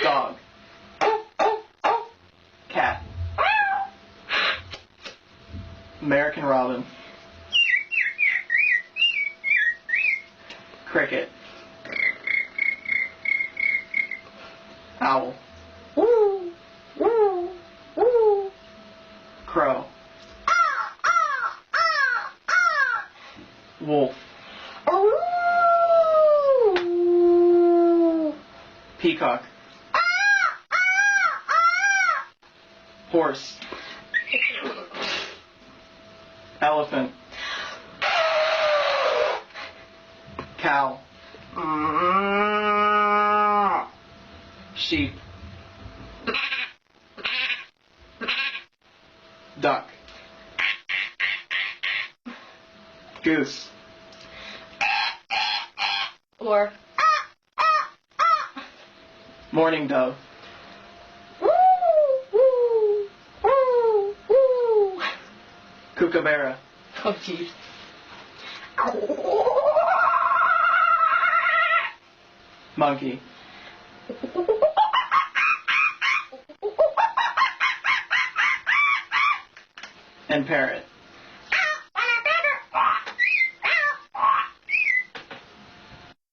Dog. Cat. American robin. Cricket. Owl. Woo! Woo! Woo! Crow. Wolf. Peacock. Horse. Elephant. Cow. Sheep. Duck. Goose. Or Mourning dove. Kookaburra. oh geez. Monkey. And parrot.